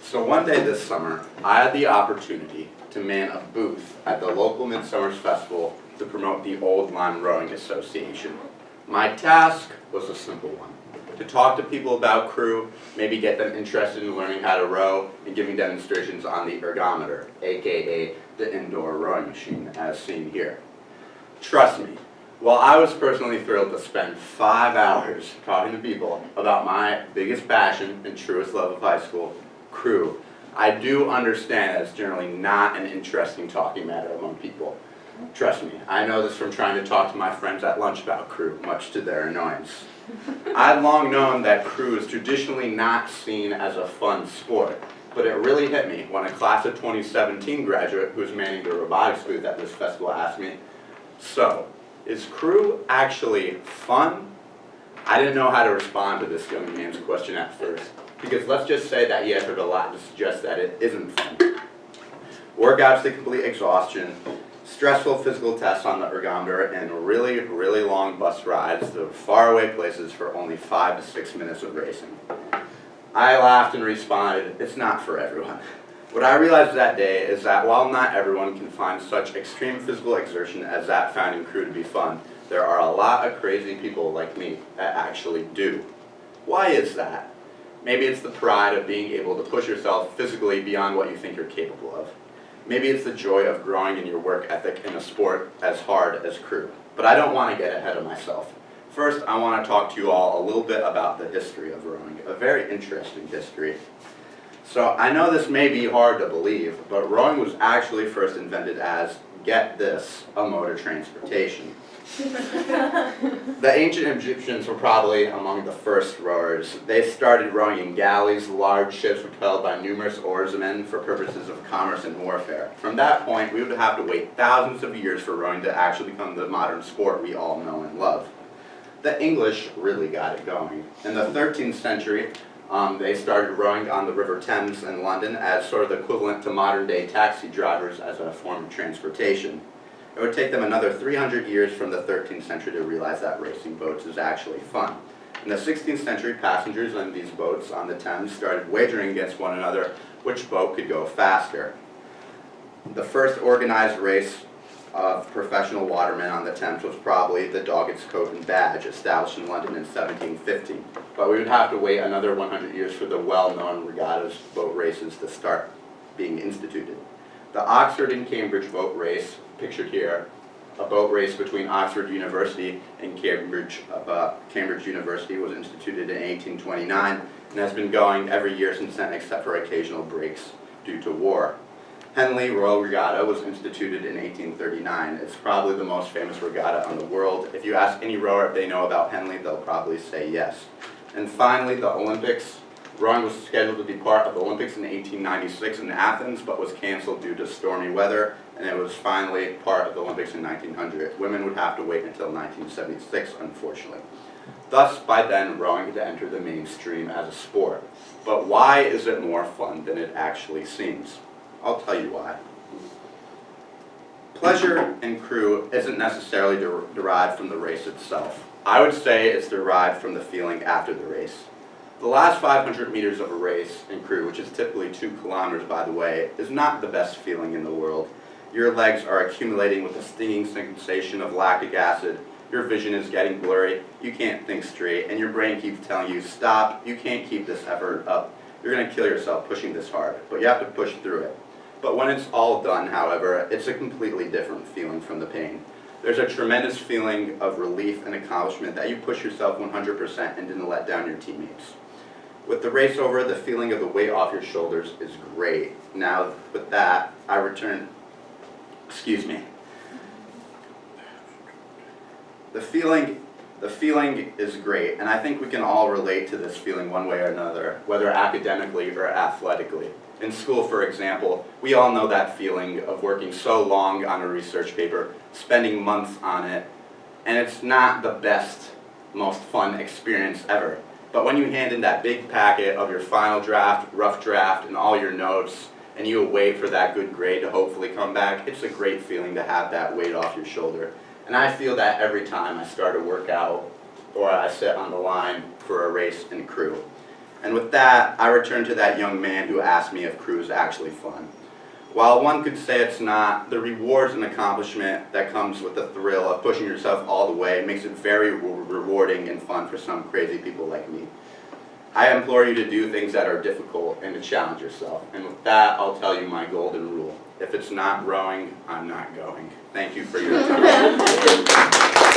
So one day this summer, I had the opportunity to man a booth at the local Midsummer's Festival to promote the Old Lyme Rowing Association. My task was a simple one: to talk to people about crew, maybe get them interested in learning how to row, and giving demonstrations on the ergometer, aka the indoor rowing machine, as seen here. Trust me, while I was personally thrilled to spend 5 hours talking to people about my biggest passion and truest love of high school, crew, I do understand that it's generally not an interesting talking matter among people. Trust me, I know this from trying to talk to my friends at lunch about crew, much to their annoyance. I'd long known that crew is traditionally not seen as a fun sport, but it really hit me when a class of 2017 graduate who was manning the robotics booth at this festival asked me, "So, is crew actually fun?" I didn't know how to respond to this young man's question at first, because let's just say that he had heard a lot to suggest that it isn't fun. Workouts to complete exhaustion, stressful physical tests on the ergometer, and really, really long bus rides to faraway places for only 5 to 6 minutes of racing. I laughed and responded, "It's not for everyone." What I realized that day is that while not everyone can find such extreme physical exertion as that found in crew to be fun, there are a lot of crazy people like me that actually do. Why is that? Maybe it's the pride of being able to push yourself physically beyond what you think you're capable of. Maybe it's the joy of growing in your work ethic in a sport as hard as crew. But I don't want to get ahead of myself. First, I want to talk to you all a little bit about the history of rowing, a very interesting history. So I know this may be hard to believe, but rowing was actually first invented as, get this, a mode of transportation. The ancient Egyptians were probably among the first rowers. They started rowing in galleys, large ships propelled by numerous oarsmen for purposes of commerce and warfare. From that point, we would have to wait thousands of years for rowing to actually become the modern sport we all know and love. The English really got it going. In the 13th century, they started rowing on the River Thames in London as sort of the equivalent to modern-day taxi drivers as a form of transportation. It would take them another 300 years from the 13th century to realize that racing boats is actually fun. In the 16th century, passengers on these boats on the Thames started wagering against one another which boat could go faster. The first organized race of professional watermen on the Thames was probably the Doggett's Coat and Badge, established in London in 1750. But we would have to wait another 100 years for the well-known regattas boat races to start being instituted. The Oxford and Cambridge boat race, pictured here, a boat race between Oxford University and Cambridge University, was instituted in 1829 and has been going every year since then except for occasional breaks due to war. Henley Royal Regatta was instituted in 1839. It's probably the most famous regatta in the world. If you ask any rower if they know about Henley, they'll probably say yes. And finally, the Olympics. Rowing was scheduled to be part of the Olympics in 1896 in Athens, but was canceled due to stormy weather, and it was finally part of the Olympics in 1900. Women would have to wait until 1976, unfortunately. Thus, by then, rowing had entered the mainstream as a sport. But why is it more fun than it actually seems? I'll tell you why. Pleasure in crew isn't necessarily derived from the race itself. I would say it's derived from the feeling after the race. The last 500 meters of a race in crew, which is typically 2 kilometers by the way, is not the best feeling in the world. Your legs are accumulating with a stinging sensation of lactic acid, your vision is getting blurry, you can't think straight, and your brain keeps telling you, stop, you can't keep this effort up, you're going to kill yourself pushing this hard, but you have to push through it. But when it's all done, however, it's a completely different feeling from the pain. There's a tremendous feeling of relief and accomplishment that you push yourself 100% and didn't let down your teammates. With the race over, the feeling of the weight off your shoulders is great. Now, with that, I return, The feeling is great, and I think we can all relate to this feeling one way or another, whether academically or athletically. In school, for example, we all know that feeling of working so long on a research paper, spending months on it, and it's not the best, most fun experience ever. But when you hand in that big packet of your final draft, rough draft, and all your notes, and you wait for that good grade to hopefully come back, it's a great feeling to have that weight off your shoulder. And I feel that every time I start a workout or I sit on the line for a race in crew. And with that, I return to that young man who asked me if crew is actually fun. While one could say it's not, the rewards and accomplishment that comes with the thrill of pushing yourself all the way makes it very rewarding and fun for some crazy people like me. I implore you to do things that are difficult and to challenge yourself. And with that, I'll tell you my golden rule. If it's not rowing, I'm not going. Thank you for your time.